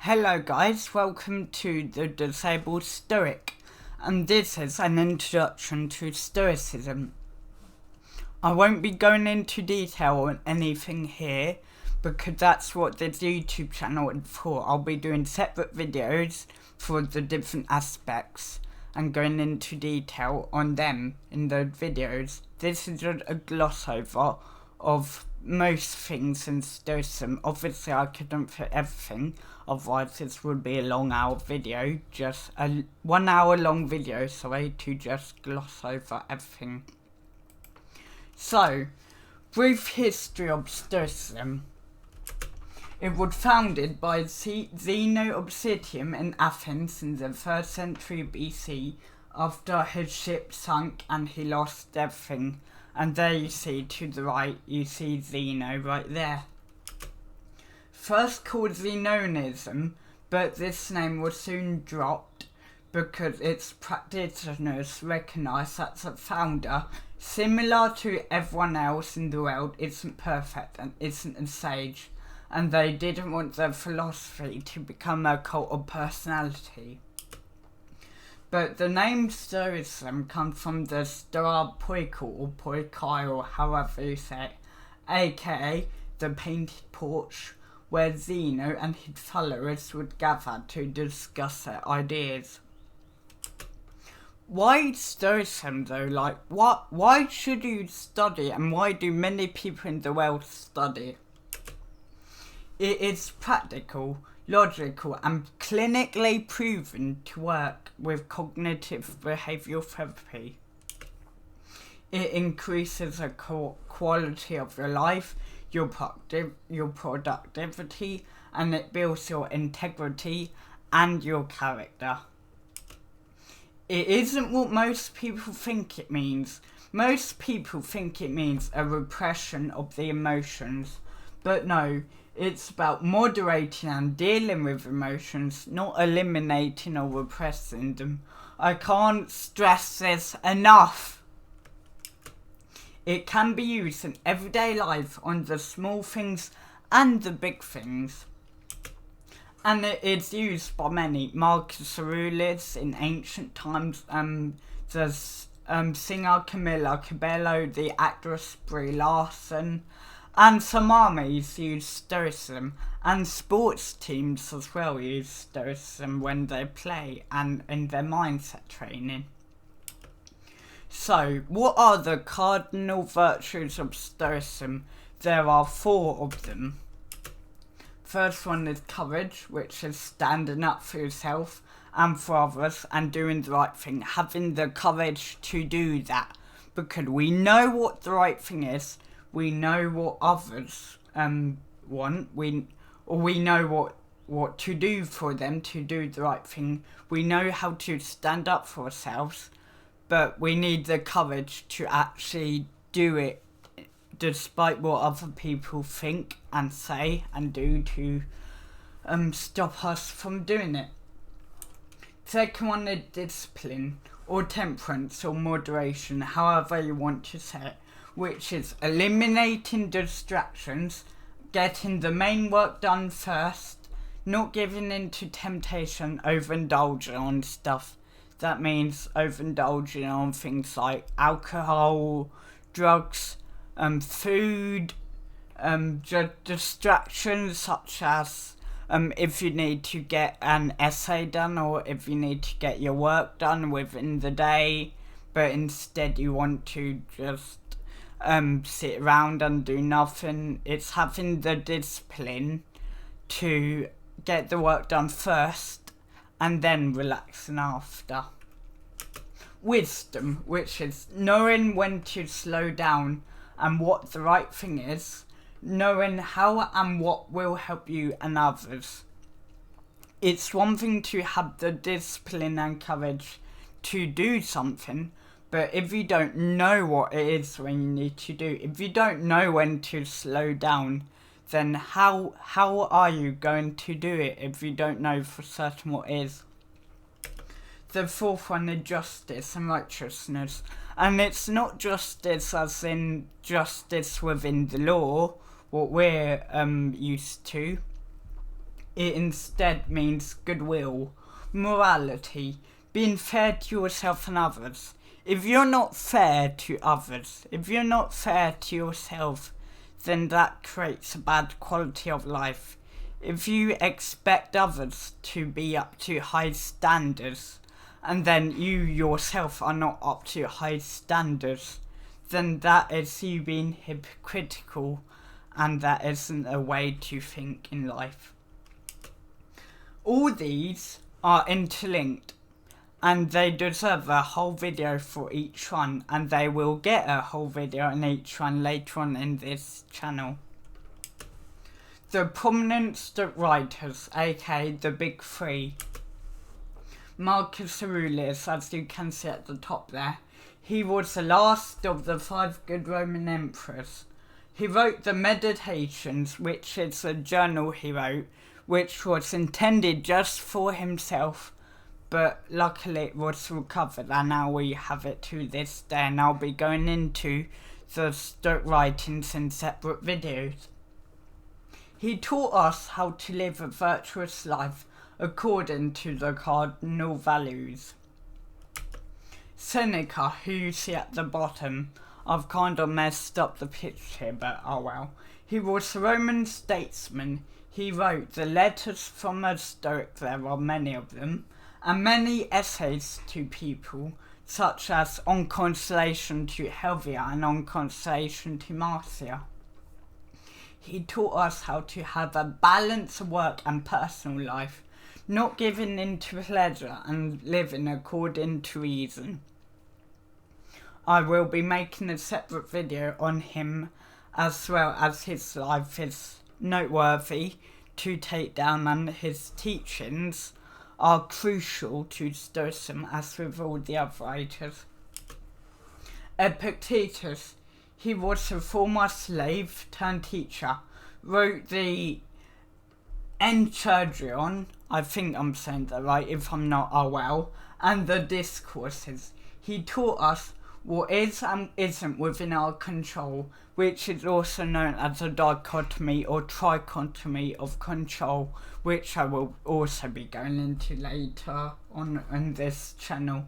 Hello guys, welcome to the Disabled Stoic, and this is an introduction to Stoicism. I won't be going into detail on anything here because that's what this YouTube channel is for. I'll be doing separate videos for the different aspects and going into detail on them in the videos. This is a gloss over of most things in Stoicism. Obviously I couldn't fit everything, otherwise this would be a long hour video, just a 1 hour long video, to just gloss over everything. So, brief history of Stoicism. It was founded by Zeno of Citium in Athens in the 1st century BC after his ship sank and he lost everything. And there you see to the right, you see Zeno right there. First called Zenonism, but this name was soon dropped because its practitioners recognised that the founder, similar to everyone else in the world, isn't perfect and isn't a sage, and they didn't want their philosophy to become a cult of personality. But the name Stoicism comes from the Stoa Poikal or Poikai or however you say it, aka the painted porch, where Zeno and his followers would gather to discuss their ideas. Why Stoicism though? Why should you study and why do many people in the world study? It is practical, logical and clinically proven to work with cognitive behavioural therapy. It increases the quality of your life, your productivity, and it builds your integrity and your character. It isn't what most people think it means. Most people think it means a repression of the emotions, but no, it's about moderating and dealing with emotions, not eliminating or repressing them. I can't stress this enough. It can be used in everyday life on the small things and the big things. And it is used by many. Marcus Aurelius in ancient times, the singer Camilla Cabello, the actress Brie Larson, and some armies use Stoicism, and sports teams as well use Stoicism when they play and in their mindset training. So, what are the cardinal virtues of Stoicism? There are 4 of them. First one is courage, which is standing up for yourself and for others and doing the right thing, having the courage to do that, because we know what the right thing is. We know what others want. We know what to do for them to do the right thing. We know how to stand up for ourselves, but we need the courage to actually do it despite what other people think and say and do to stop us from doing it. Second one is discipline or temperance or moderation, however you want to say it, which is eliminating distractions, getting the main work done first, not giving in to temptation, overindulging on stuff. That means overindulging on things like alcohol, drugs, food, distractions such as if you need to get an essay done or if you need to get your work done within the day, but instead you want to just sit around and do nothing. It's having the discipline to get the work done first and then relaxing after. Wisdom, which is knowing when to slow down and what the right thing is, knowing how and what will help you and others. It's one thing to have the discipline and courage to do something, but if you don't know what it is when you need to do, if you don't know when to slow down, then how are you going to do it if you don't know for certain what it is? The 4th one is justice and righteousness, and it's not justice as in justice within the law, what we're used to, It instead means goodwill, morality, being fair to yourself and others. If you're not fair to others, if you're not fair to yourself, then that creates a bad quality of life. If you expect others to be up to high standards, and then you yourself are not up to high standards, then that is you being hypocritical, and that isn't a way to think in life. All these are interlinked, and they deserve a whole video for each one, and they will get a whole video on each one later on in this channel. The prominent Stoic writers, aka the big three. Marcus Aurelius, as you can see at the top there, he was the last of the 5 good Roman emperors. He wrote the Meditations, which is a journal he wrote, which was intended just for himself, but luckily it was recovered, and now we have it to this day, and I'll be going into the Stoic writings in separate videos. He taught us how to live a virtuous life according to the cardinal values. Seneca, who you see at the bottom, I've kind of messed up the picture, but oh well. He was a Roman statesman. He wrote the Letters from a Stoic, there are many of them, and many essays to people, such as On Consolation to Helvia and On Consolation to Marcia. He taught us how to have a balance of work and personal life, not giving in to pleasure and living according to reason. I will be making a separate video on him, as well as his life is noteworthy to take down, and his teachings are crucial to Stoicism, as with all the other writers. Epictetus, he was a former slave turned teacher, wrote the Enchiridion, I think I'm saying that right, if I'm not, oh well, and the Discourses. He taught us what is and isn't within our control, which is also known as a dichotomy or trichotomy of control, which I will also be going into later on in this channel.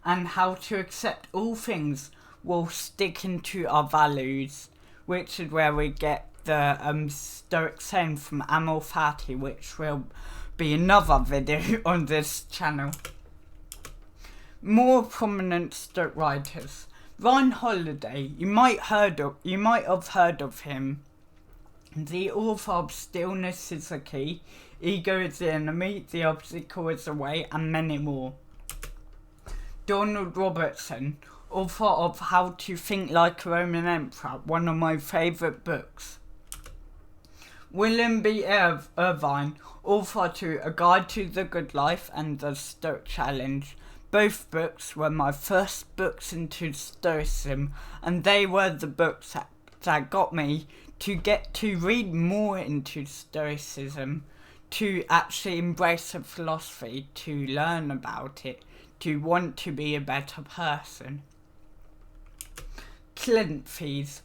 And how to accept all things while sticking to our values, which is where we get the Stoic saying from Amor Fati, which will be another video on this channel. More prominent Stoic writers. Ryan Holiday, you might have heard of him. The author of Stillness is the Key, Ego is the Enemy, The Obstacle is the Way, and many more. Donald Robertson, author of How to Think Like a Roman Emperor, one of my favourite books. William B. Irvine, author to A Guide to the Good Life and The Stoic Challenge. Both books were my first books into Stoicism, and they were the books that got me to get to read more into Stoicism, to actually embrace the philosophy, to learn about it, to want to be a better person. Clinthys.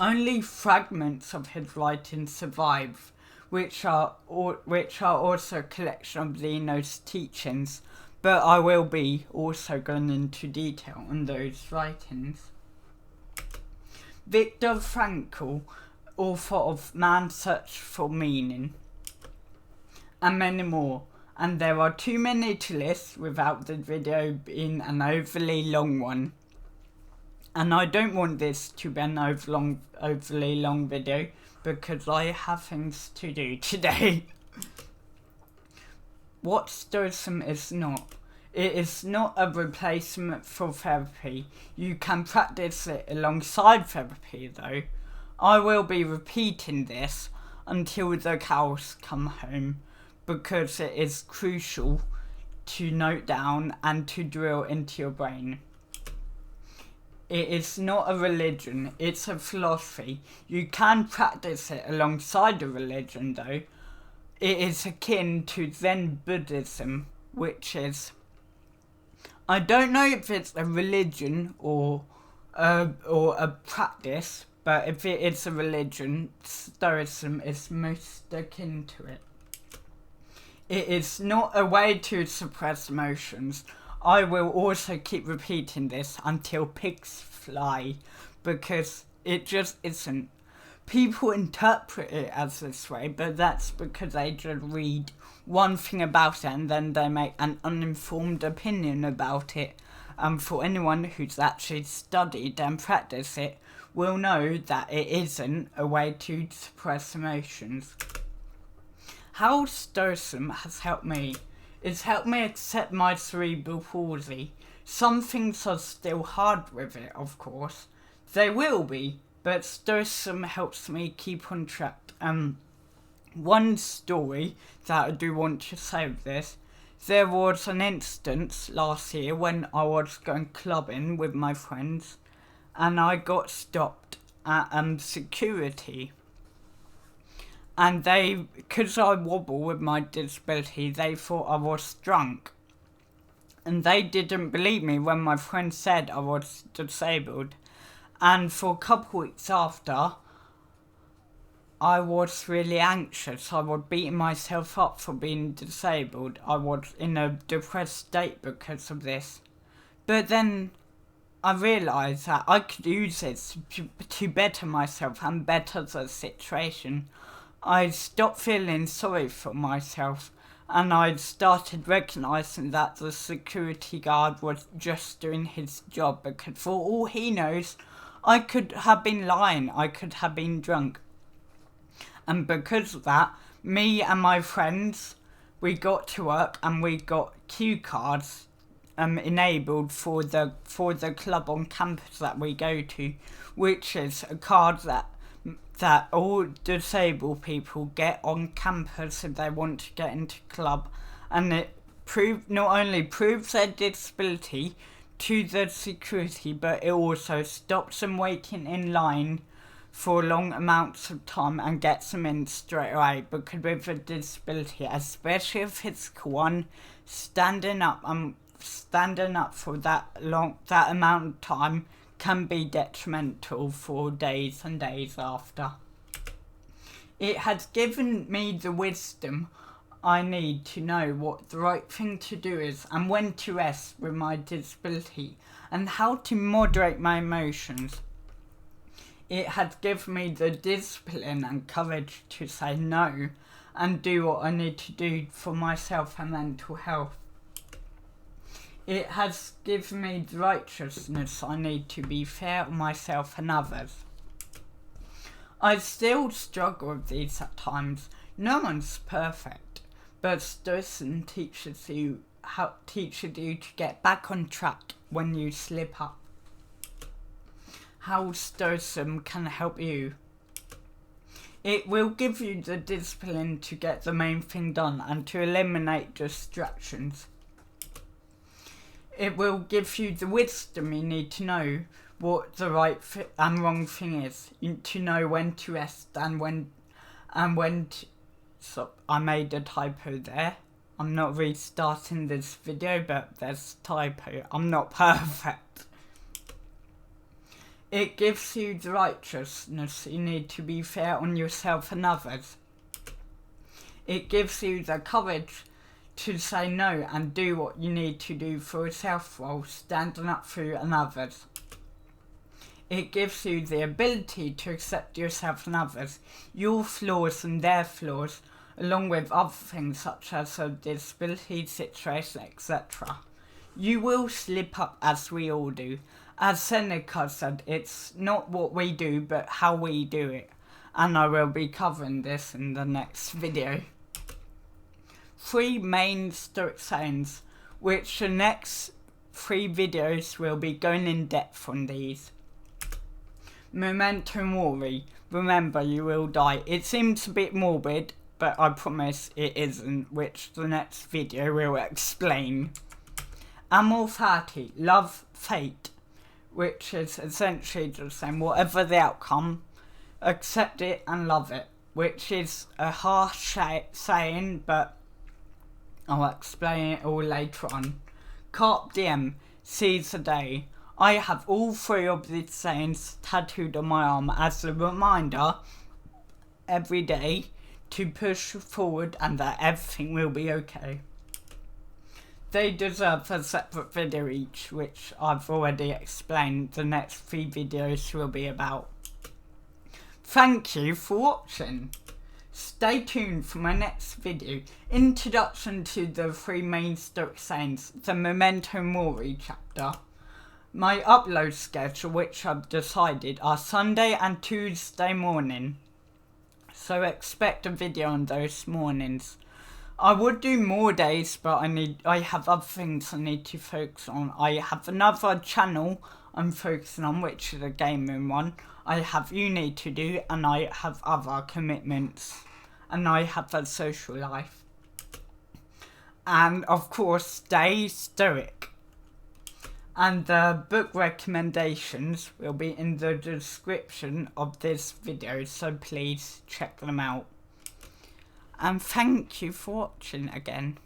Only fragments of his writings survive, which are also a collection of Zeno's teachings, but I will be also going into detail on those writings. Viktor Frankl, author of Man's Search for Meaning, and many more. And there are too many to list without the video being an overly long one. And I don't want this to be an overly long video, because I have things to do today. What Stoicism is not. It is not a replacement for therapy. You can practice it alongside therapy though. I will be repeating this until the cows come home, because it is crucial to note down and to drill into your brain. It is not a religion, it's a philosophy. You can practice it alongside a religion though. It is akin to Zen Buddhism, which is, I don't know if it's a religion or a practice, but if it is a religion, Stoicism is most akin to it. It is not a way to suppress emotions. I will also keep repeating this until pigs fly, because it just isn't. People interpret it as this way, but that's because they just read one thing about it and then they make an uninformed opinion about it. And for anyone who's actually studied and practiced it, will know that it isn't a way to suppress emotions. How Stoicism has helped me is helped me accept my cerebral palsy. Some things are still hard with it, of course. They will be, but Stoicism helps me keep on track. One story that I do want to say with this, there was an instance last year when I was going clubbing with my friends and I got stopped at security. And they, because I wobble with my disability, they thought I was drunk. And they didn't believe me when my friend said I was disabled. And for a couple weeks after, I was really anxious. I was beating myself up for being disabled. I was in a depressed state because of this. But then I realised that I could use this to better myself and better the situation. I stopped feeling sorry for myself and I started recognising that the security guard was just doing his job, because for all he knows, I could have been lying, I could have been drunk. And because of that, me and my friends, we got to work and we got cue cards enabled for the club on campus that we go to, which is a card that all disabled people get on campus if they want to get into club, and it not only proves their disability to the security, but it also stops them waiting in line for long amounts of time and gets them in straight away. Because with a disability, especially a physical one, standing up for that amount of time can be detrimental for days and days after. It has given me the wisdom I need to know what the right thing to do is and when to rest with my disability and how to moderate my emotions. It has given me the discipline and courage to say no and do what I need to do for myself and mental health. It has given me the righteousness I need to be fair on myself and others. I still struggle with these at times. No one's perfect, but Stoicism teaches you to get back on track when you slip up. How Stoicism can help you. It will give you the discipline to get the main thing done and to eliminate distractions. It will give you the wisdom you need to know what the right and wrong thing is, to know when to rest and when to... So I made a typo there. I'm not restarting this video, but there's a typo. I'm not perfect. It gives you the righteousness you need to be fair on yourself and others. It gives you the courage to say no and do what you need to do for yourself while standing up for you and others. It gives you the ability to accept yourself and others, your flaws and their flaws, along with other things such as a disability situation, etc. You will slip up, as we all do. As Seneca said, it's not what we do but how we do it, and I will be covering this in the next video. 3 main Stoic sayings, which the next 3 videos will be going in depth on these. Memento mori, remember you will die. It seems a bit morbid, but I promise it isn't, which the next video will explain. Amor fati, love fate, which is essentially just saying whatever the outcome, accept it and love it, which is a harsh saying, but I'll explain it all later on. Carpe diem, seize the day. I have all 3 of these sayings tattooed on my arm as a reminder every day to push forward and that everything will be okay. They deserve a separate video each, which I've already explained. The next 3 videos will be about. Thank you for watching. Stay tuned for my next video, Introduction to the 3 main Stoic sayings, the Memento Mori chapter. My upload schedule, which I've decided, are Sunday and Tuesday morning, so expect a video on those mornings. I would do more days, but I have other things I need to focus on. I have another channel I'm focusing on, which is a gaming one. I have uni to do, and I have other commitments, and I have a social life. And of course, stay stoic. And the book recommendations will be in the description of this video, so please check them out. And thank you for watching again.